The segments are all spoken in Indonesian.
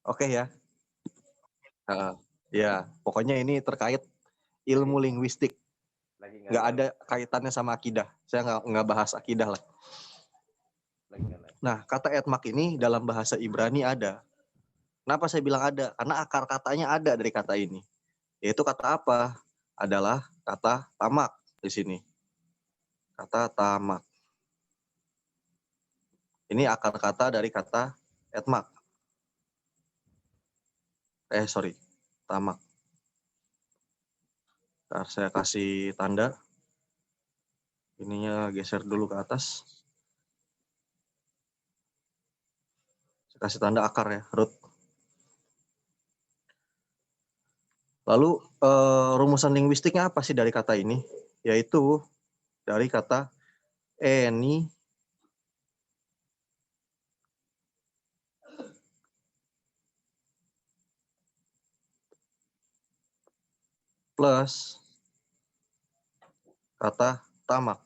Oke ya. Heeh. Ya, pokoknya ini terkait ilmu linguistik. Nggak ada kaitannya sama akidah. Saya nggak bahas akidah lah. Nah, kata etmak ini dalam bahasa Ibrani ada. Kenapa saya bilang ada? Karena akar katanya ada dari kata ini. Yaitu kata apa? Adalah kata tamak di sini. Kata tamak. Ini akar kata dari kata etmak. Tamak. Ntar saya kasih tanda. Ininya geser dulu ke atas. Saya kasih tanda akar ya, root. Lalu rumusan linguistiknya apa sih dari kata ini? Yaitu dari kata eni plus kata tamak.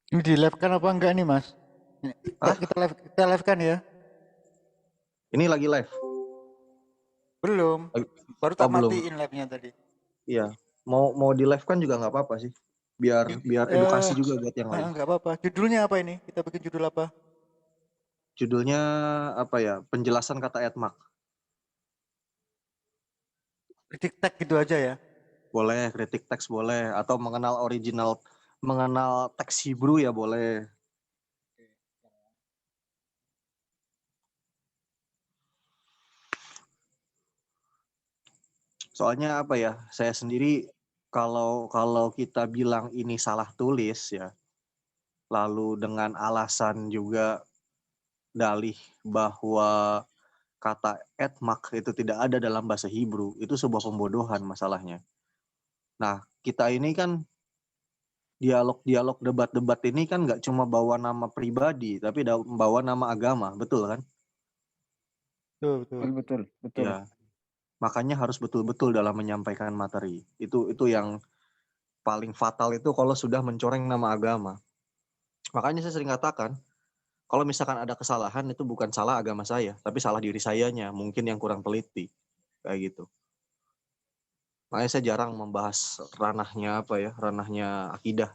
Ini di live kan apa enggak nih, Mas? Kita live kan ya? Ini lagi live. Belum. Baru tak belum. matiin live-nya tadi. Iya. Mau di live kan juga nggak apa-apa sih. Biar edukasi juga buat yang lain. Enggak apa-apa. Judulnya apa ini? Kita bikin judul apa? Judulnya apa ya? Penjelasan kata etmak. Kritik tag gitu aja ya. Boleh, kritik teks boleh, atau mengenal teks Hebrew ya boleh. Soalnya apa ya? Saya sendiri kalau kita bilang ini salah tulis ya, lalu dengan alasan juga dalih bahwa kata etmak itu tidak ada dalam bahasa Hebrew, itu sebuah pembodohan masalahnya. Nah, kita ini kan dialog-dialog, debat-debat ini kan nggak cuma bawa nama pribadi, tapi bawa nama agama, betul kan? Betul. Ya, makanya harus betul-betul dalam menyampaikan materi. Itu yang paling fatal itu kalau sudah mencoreng nama agama. Makanya saya sering katakan, kalau misalkan ada kesalahan itu bukan salah agama saya, tapi salah diri sayanya, mungkin yang kurang teliti, kayak gitu. Makanya saya jarang membahas ranahnya akidah.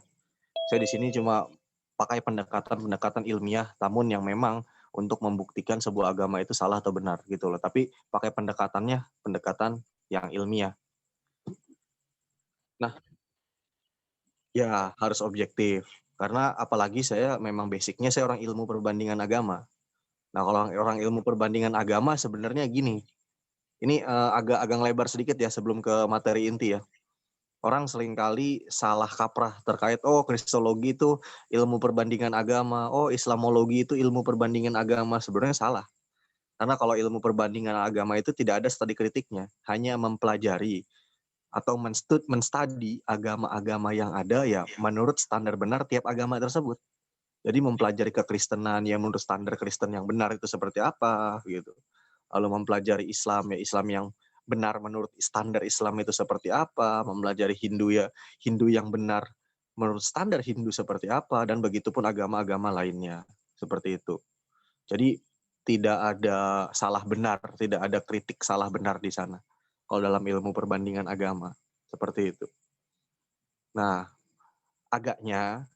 Saya di sini cuma pakai pendekatan ilmiah, namun yang memang untuk membuktikan sebuah agama itu salah atau benar gitu loh. Tapi pakai pendekatan yang ilmiah. Nah, ya harus objektif. Karena apalagi saya memang basicnya saya orang ilmu perbandingan agama. Nah, kalau orang ilmu perbandingan agama sebenarnya gini. Ini agak lebar sedikit ya sebelum ke materi inti ya. Orang seringkali salah kaprah terkait kristologi itu ilmu perbandingan agama, islamologi itu ilmu perbandingan agama. Sebenarnya salah. Karena kalau ilmu perbandingan agama itu tidak ada studi kritiknya, hanya mempelajari atau menstudi agama-agama yang ada ya menurut standar benar tiap agama tersebut. Jadi mempelajari kekristenan ya menurut standar Kristen yang benar itu seperti apa gitu. Lalu mempelajari Islam ya Islam yang benar menurut standar Islam itu seperti apa, mempelajari Hindu ya Hindu yang benar menurut standar Hindu seperti apa, dan begitupun agama-agama lainnya seperti itu. Jadi tidak ada salah benar, tidak ada kritik salah benar di sana. Kalau dalam ilmu perbandingan agama seperti itu. Nah, agaknya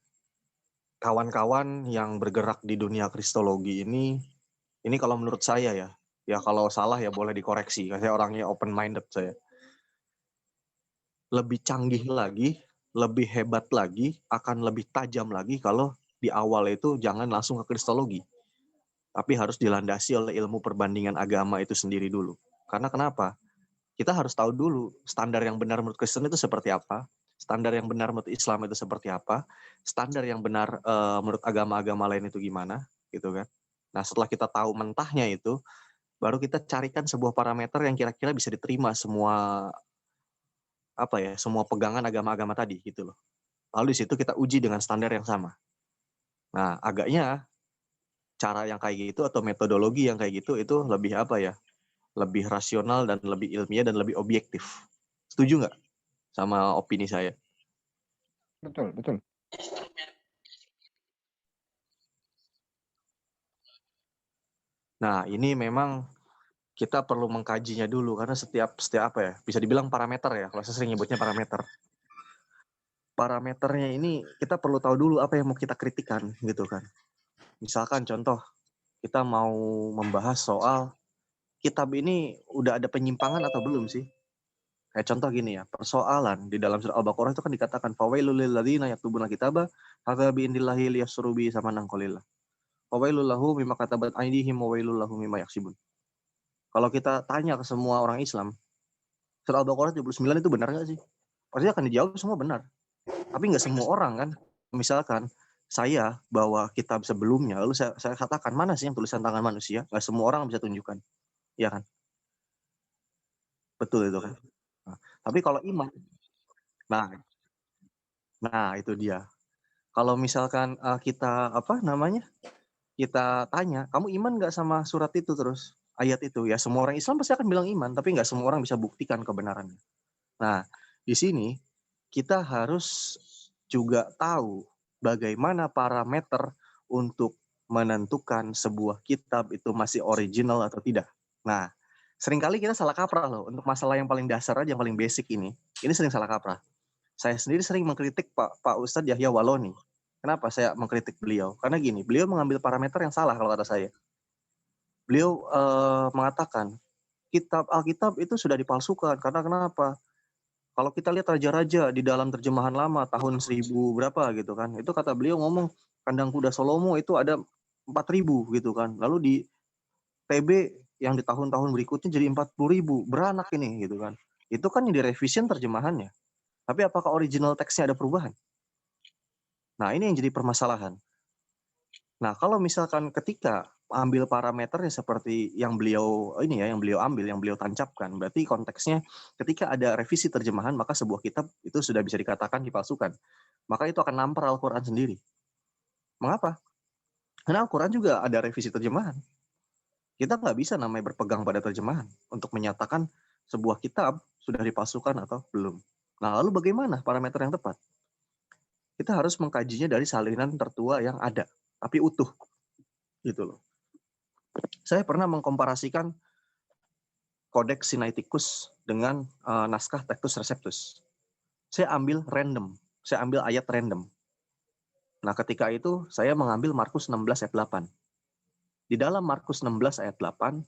kawan-kawan yang bergerak di dunia kristologi ini kalau menurut saya ya kalau salah ya boleh dikoreksi. Saya orangnya open minded saya. Lebih canggih lagi, lebih hebat lagi, akan lebih tajam lagi kalau di awal itu jangan langsung ke kristologi. Tapi harus dilandasi oleh ilmu perbandingan agama itu sendiri dulu. Karena kenapa? Kita harus tahu dulu standar yang benar menurut Kristen itu seperti apa, standar yang benar menurut Islam itu seperti apa, standar yang benar menurut agama-agama lain itu gimana, gitu kan. Nah, setelah kita tahu mentahnya itu, baru kita carikan sebuah parameter yang kira-kira bisa diterima semua semua pegangan agama-agama tadi gitu loh. Lalu di situ kita uji dengan standar yang sama. Nah, agaknya cara yang kayak gitu atau metodologi yang kayak gitu itu lebih lebih rasional dan lebih ilmiah dan lebih objektif. Setuju nggak sama opini saya? Betul. Nah, ini memang kita perlu mengkajinya dulu karena setiap apa ya, bisa dibilang parameter ya, kalau saya sering nyebutnya parameter. Parameternya ini kita perlu tahu dulu apa yang mau kita kritikan gitu kan. Misalkan contoh, kita mau membahas soal kitab ini udah ada penyimpangan atau belum sih? Kayak contoh gini ya, persoalan di dalam surah Al-Baqarah itu kan dikatakan fawailul lil ladzina yaktubuna kitaba hadza bi indillahi liyasru bi samanan qalila. Fawailul lahum mimma katabat aydihim wa wailul lahum mimma yaksibun. Kalau kita tanya ke semua orang Islam, surah Al-Baqarah 79 itu benar nggak sih? Pasti akan dijawab semua benar. Tapi nggak semua orang kan. Misalkan saya bawa kitab sebelumnya, lalu saya katakan mana sih yang tulisan tangan manusia? Nggak semua orang bisa tunjukkan. Iya kan? Betul itu kan? Nah, tapi kalau iman, nah, nah itu dia. Kalau misalkan kita apa namanya? Kita tanya, kamu iman nggak sama surat itu terus ayat itu? Ya semua orang Islam pasti akan bilang iman, tapi nggak semua orang bisa buktikan kebenarannya. Nah, di sini kita harus juga tahu bagaimana parameter untuk menentukan sebuah kitab itu masih original atau tidak. Nah, seringkali kita salah kaprah loh untuk masalah yang paling dasar aja, yang paling basic ini. Ini sering salah kaprah. Saya sendiri sering mengkritik Pak Ustadz Yahya Waloni. Kenapa saya mengkritik beliau? Karena gini, beliau mengambil parameter yang salah kalau kata saya. Beliau mengatakan kitab Alkitab itu sudah dipalsukan karena kenapa? Kalau kita lihat raja-raja di dalam terjemahan lama tahun 1000 berapa gitu kan, itu kata beliau ngomong kandang kuda Salomo itu ada 4000 gitu kan. Lalu di TB yang di tahun-tahun berikutnya jadi 40.000, beranak ini gitu kan. Itu kan yang direvision terjemahannya. Tapi apakah original teksnya ada perubahan? Nah, ini yang jadi permasalahan. Nah, kalau misalkan ketika ambil parameternya seperti yang beliau ini ya, yang beliau ambil, yang beliau tancapkan, berarti konteksnya ketika ada revisi terjemahan, maka sebuah kitab itu sudah bisa dikatakan dipalsukan. Maka itu akan nampar Al-Quran sendiri. Mengapa? Karena Al-Quran juga ada revisi terjemahan. Kita nggak bisa namanya berpegang pada terjemahan untuk menyatakan sebuah kitab sudah dipalsukan atau belum. Nah, lalu bagaimana parameter yang tepat? Kita harus mengkajinya dari salinan tertua yang ada, tapi utuh, gitu loh. Saya pernah mengkomparasikan Codex Sinaiticus dengan naskah Textus Receptus. Saya ambil random, saya ambil ayat random. Nah, ketika itu saya mengambil Markus 16 ayat 8. Di dalam Markus 16 ayat 8,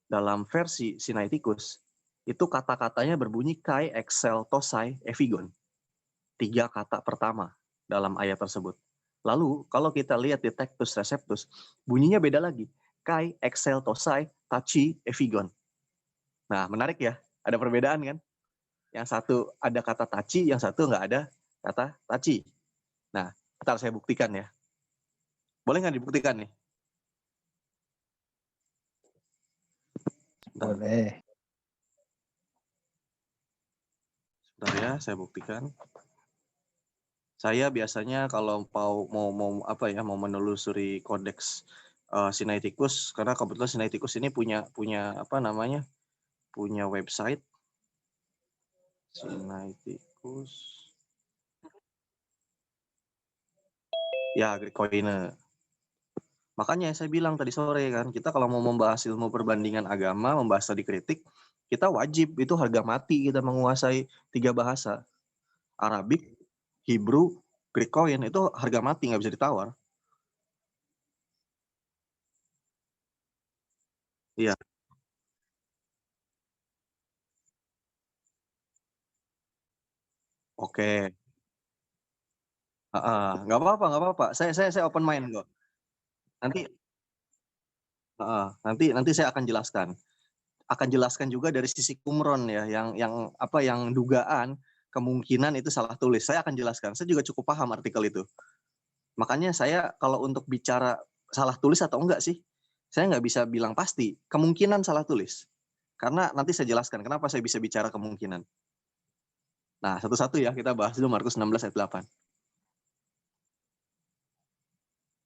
dalam versi Sinaiticus, itu kata-katanya berbunyi kai, excel, tosai, epigon. 3 kata pertama dalam ayat tersebut. Lalu, kalau kita lihat di Textus Receptus, bunyinya beda lagi. Kai, excel, tosai, tachi, epigon. Nah, menarik ya. Ada perbedaan kan? Yang satu ada kata tachi, yang satu nggak ada kata tachi. Nah, ntar saya buktikan ya. Boleh nggak dibuktikan nih? Bentar. Boleh. Sebentar ya, saya buktikan. Saya biasanya kalau mau apa ya, mau menelusuri kodeks Sinaiticus, karena kebetulan Sinaiticus ini punya apa namanya? Punya website Sinaiticus. Ya, Greek Koine. Makanya saya bilang tadi sore kan, kita kalau mau membahas ilmu perbandingan agama, membahas studi kritik, kita wajib itu harga mati kita menguasai 3 bahasa. Arabik, Hebrew, Greek Koine itu harga mati nggak bisa ditawar. Iya, oke. Nggak apa-apa, nggak apa-apa. Saya open mind kok. Nanti, nanti saya akan jelaskan. Akan jelaskan juga dari sisi Qumran ya, yang apa yang dugaan kemungkinan itu salah tulis. Saya akan jelaskan. Saya juga cukup paham artikel itu. Makanya saya kalau untuk bicara salah tulis atau enggak sih, saya nggak bisa bilang pasti. Kemungkinan salah tulis. Karena nanti saya jelaskan kenapa saya bisa bicara kemungkinan. Nah, satu-satu ya, kita bahas dulu Markus 16 ayat 8.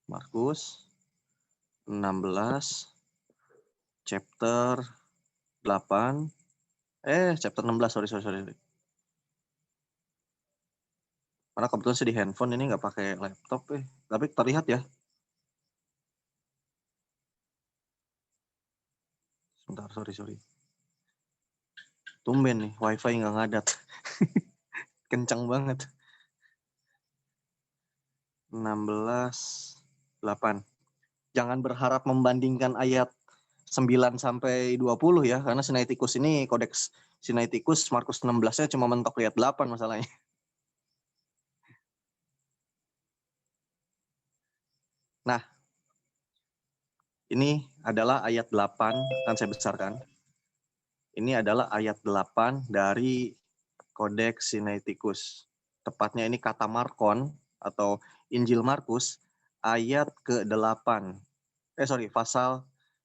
Markus 16 chapter 8. Chapter 16, sorry. Karena kebetulan saya di handphone ini nggak pakai laptop. Tapi terlihat ya. Sebentar, sorry. Tumben nih, wifi nggak ngadat. Kencang banget. 16:8. Jangan berharap membandingkan ayat 9 sampai 20 ya, karena Sinaiticus ini kodeks Sinaiticus Markus 16-nya cuma mentok lihat 8 masalahnya. Nah, ini adalah ayat 8, akan saya besarkan. Ini adalah ayat 8 dari kodeks Sinaiticus. Tepatnya ini kata Markon atau Injil Markus ayat ke-8.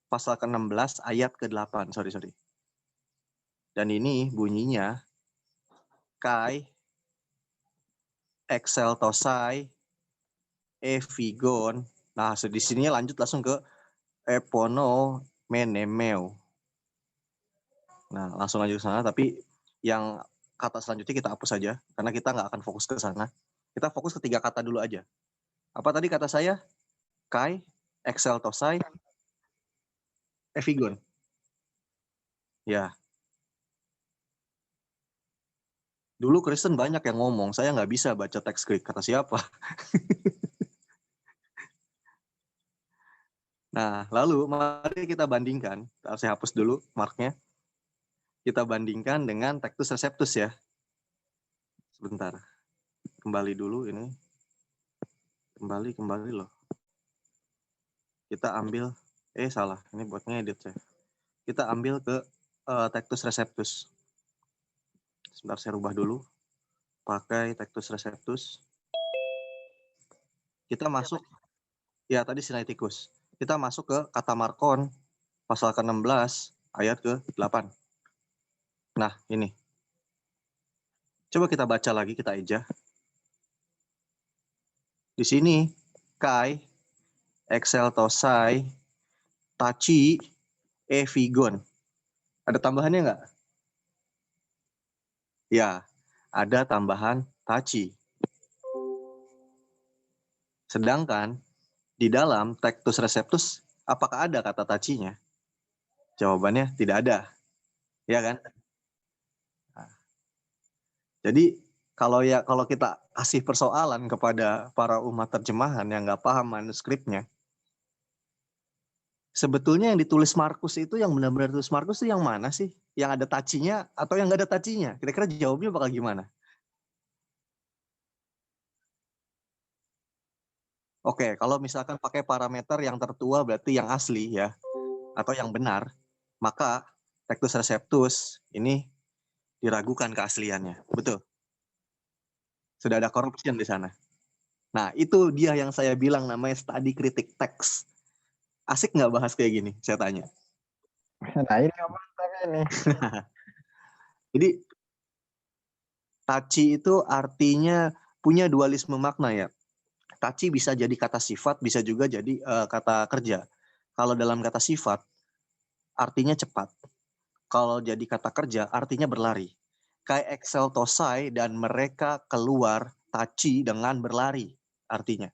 Pasal ke-16 ayat ke-8. Sorry. Dan ini bunyinya kai exeltosai evigon. Nah, di sini lanjut langsung ke epono menemeo. Nah, langsung lanjut ke sana, tapi yang kata selanjutnya kita hapus saja karena kita nggak akan fokus ke sana. Kita fokus ke 3 kata dulu aja. Apa tadi kata saya? Kai, exeltosai, evigon. Ya. Dulu Kristen banyak yang ngomong, saya nggak bisa baca teks Greek. Kata siapa? Nah, lalu mari kita bandingkan. Saya hapus dulu marknya. Kita bandingkan dengan Tectus Receptus ya. Sebentar. Kembali dulu ini. Kembali loh. Kita ambil, salah. Ini buat ngedit saya. Kita ambil ke Tectus Receptus. Sebentar saya rubah dulu. Pakai Tectus Receptus. Kita masuk, ya tadi Sinaiticus. Kita masuk ke kata Markon, pasal ke-16, ayat ke-8. Nah, ini. Coba kita baca lagi, kita ejah. Di sini, kai, exeltosai, tachi, evigon. Ada tambahannya nggak? Ya, ada tambahan tachi. Sedangkan di dalam Tectus Receptus, apakah ada kata tachinya? Jawabannya tidak ada. Ya kan? Nah, jadi kalau kita kasih persoalan kepada para umat terjemahan yang nggak paham manuskripnya, sebetulnya yang ditulis Markus itu, yang benar-benar tulis Markus itu yang mana sih? Yang ada tachinya atau yang nggak ada tachinya? Kira-kira jawabnya bakal gimana? Oke, kalau misalkan pakai parameter yang tertua berarti yang asli ya, atau yang benar, maka Tectus Receptus ini diragukan keasliannya. Betul. Sudah ada corruption di sana. Nah, itu dia yang saya bilang namanya study critic text. Asik nggak bahas kayak gini? Saya tanya. Nah ini mantap ini. Jadi, tachi itu artinya punya dualisme makna ya. Tachi bisa jadi kata sifat, bisa juga jadi kata kerja. Kalau dalam kata sifat, artinya cepat. Kalau jadi kata kerja, artinya berlari. Kai exeltosai dan mereka keluar tachi dengan berlari, artinya.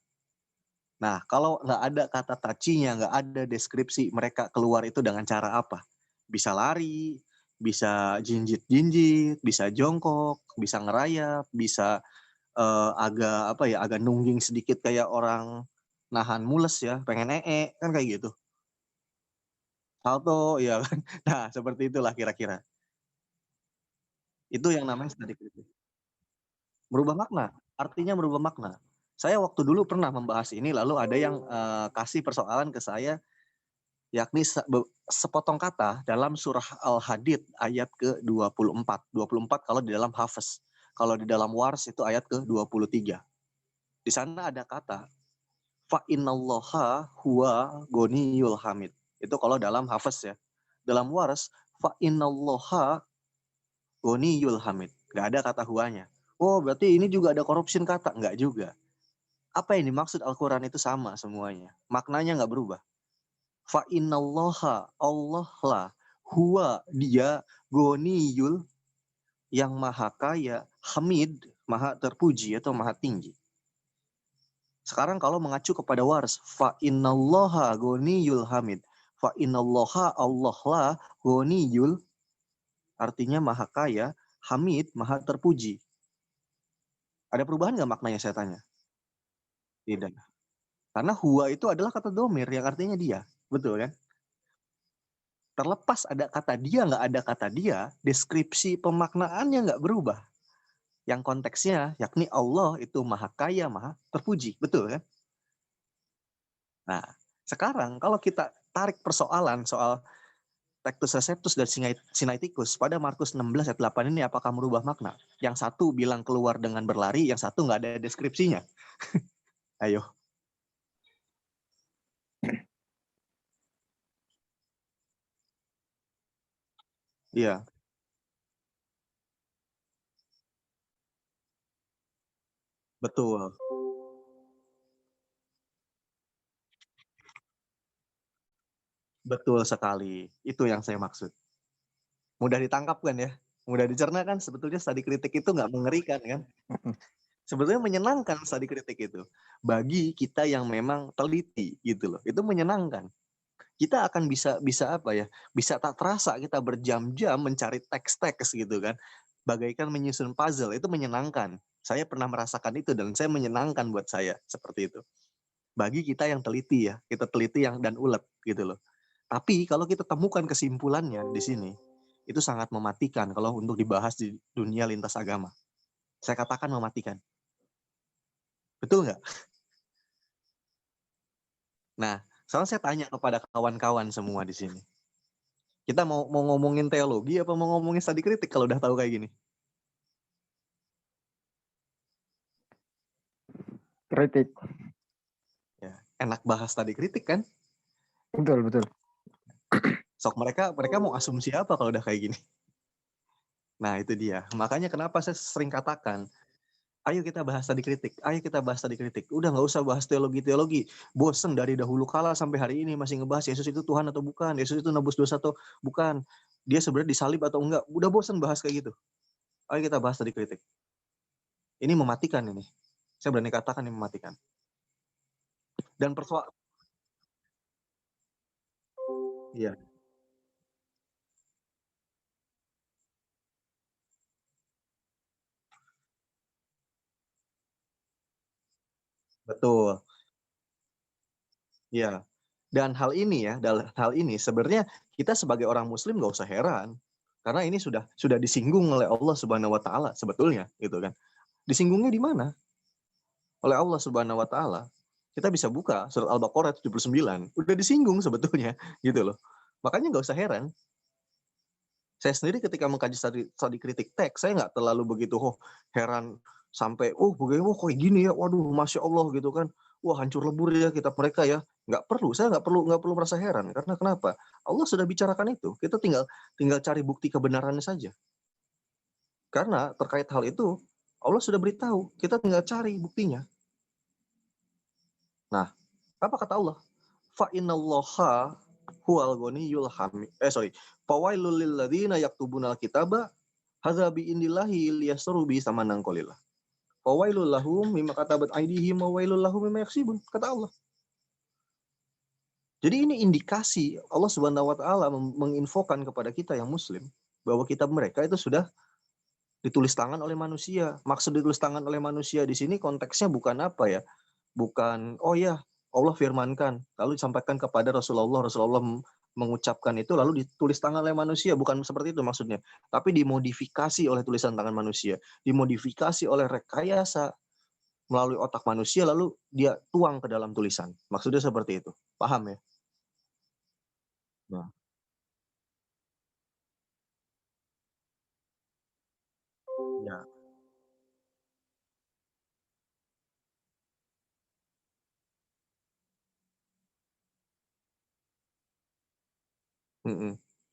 Nah, kalau nggak ada kata tachinya, nggak ada deskripsi mereka keluar itu dengan cara apa? Bisa lari, bisa jinjit-jinjit, bisa jongkok, bisa ngerayap, bisa agak nungging sedikit kayak orang nahan mules ya, pengen kan kayak gitu. Salto, ya kan. Nah, seperti itulah kira-kira. Itu yang namanya study critic. Merubah makna, artinya merubah makna. Saya waktu dulu pernah membahas ini, lalu ada yang kasih persoalan ke saya, yakni sepotong kata dalam surah Al-Hadid ayat ke-24. 24 kalau di dalam Hafez. Kalau di dalam Wars itu ayat ke-23. Di sana ada kata, fa innallaha huwa goniyul hamid. Itu kalau dalam Hafez ya. Dalam Wars, fa innallaha goniyul hamid. Gak ada kata huanya. Oh, berarti ini juga ada corruption kata? Enggak juga. Apa yang dimaksud Al-Quran itu sama semuanya. Maknanya nggak berubah. Fa innallaha, Allah lah, huwa dia, goniyul, yang maha kaya, hamid, maha terpuji atau maha tinggi. Sekarang kalau mengacu kepada wars, fa innallaha goniyul hamid. Fa innallaha Allah lah ghaniyul, artinya maha kaya, hamid, maha terpuji. Ada perubahan nggak maknanya saya tanya? Tidak. Karena huwa itu adalah kata domir yang artinya dia. Betul kan? Terlepas ada kata dia, nggak ada kata dia, deskripsi pemaknaannya nggak berubah. Yang konteksnya, yakni Allah itu maha kaya, maha terpuji. Betul kan? Nah, sekarang kalau kita tarik persoalan soal Tectus Receptus dan Sinaiticus pada Markus 16 ayat 8 ini apakah merubah makna? Yang satu bilang keluar dengan berlari, yang satu nggak ada deskripsinya. Ayo. Iya, betul. Betul sekali. Itu yang saya maksud. Mudah ditangkap kan ya? Mudah dicerna kan? Sebetulnya studi kritik itu nggak mengerikan kan? Sebetulnya menyenangkan studi kritik itu. Bagi kita yang memang teliti gitu loh. Itu menyenangkan. Kita akan bisa bisa apa ya? Bisa tak terasa kita berjam-jam mencari teks-teks gitu kan. Bagaikan menyusun puzzle, itu menyenangkan. Saya pernah merasakan itu dan saya menyenangkan buat saya seperti itu. Bagi kita yang teliti ya, kita teliti yang dan ulet gitu loh. Tapi kalau kita temukan kesimpulannya di sini, itu sangat mematikan kalau untuk dibahas di dunia lintas agama. Saya katakan mematikan. Betul nggak? Nah, sekarang saya tanya kepada kawan-kawan semua di sini. Kita mau ngomongin teologi apa mau ngomongin studi kritik kalau udah tahu kayak gini? Kritik. Ya, enak bahas studi kritik kan? Betul, betul. Sok mereka mau asumsi apa kalau udah kayak gini? Nah, itu dia. Makanya kenapa saya sering katakan, ayo kita bahas studi kritik, ayo kita bahas studi kritik. Udah nggak usah bahas teologi-teologi. Bosen dari dahulu kala sampai hari ini masih ngebahas Yesus itu Tuhan atau bukan, Yesus itu nebus dosa atau bukan, dia sebenarnya disalib atau enggak. Udah bosen bahas kayak gitu. Ayo kita bahas studi kritik. Ini mematikan ini. Saya berani katakan ini mematikan. Dan persoalan, iya, betul. Iya. Dan hal ini sebenarnya kita sebagai orang Muslim nggak usah heran, karena ini sudah disinggung oleh Allah Subhanahu Wa Taala sebetulnya, gitu kan? Disinggungnya di mana? Oleh Allah Subhanahu Wa Taala. Kita bisa buka surat Al-Baqarah 79, udah disinggung sebetulnya, gitu loh. Makanya nggak usah heran. Saya sendiri ketika mengkaji studi kritik teks, saya nggak terlalu begitu heran sampai bagaimana kok gini ya, waduh masya Allah gitu kan, wah hancur lebur ya kitab mereka ya. Nggak perlu, saya nggak perlu merasa heran karena kenapa? Allah sudah bicarakan itu, kita tinggal tinggal cari bukti kebenarannya saja. Karena terkait hal itu Allah sudah beritahu, kita tinggal cari buktinya. Nah, apa kata Allah? Fa innallaha huwal ghaniyul hamid. Fawailul lil ladzina yaktubunal kitaba hadza bi indillahi liyasru bi samanan qalila. Fawailul lahum mimma katabat aydihim wa wailul lahum mimma yaksibun, kata Allah. Jadi ini indikasi Allah Subhanahu wa taala menginfokan kepada kita yang muslim bahwa kitab mereka itu sudah ditulis tangan oleh manusia. Maksud ditulis tangan oleh manusia di sini konteksnya bukan apa ya? Bukan Allah firmankan lalu disampaikan kepada Rasulullah mengucapkan itu lalu ditulis tangan oleh manusia, bukan seperti itu maksudnya, tapi dimodifikasi oleh tulisan tangan manusia, dimodifikasi oleh rekayasa melalui otak manusia lalu dia tuang ke dalam tulisan, maksudnya seperti itu, paham ya? Nah, ya.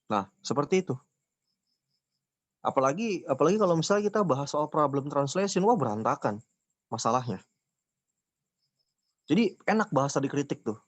Nah, seperti itu. Apalagi kalau misalnya kita bahas soal problem translation, wah berantakan masalahnya. Jadi enak bahasa dikritik tuh.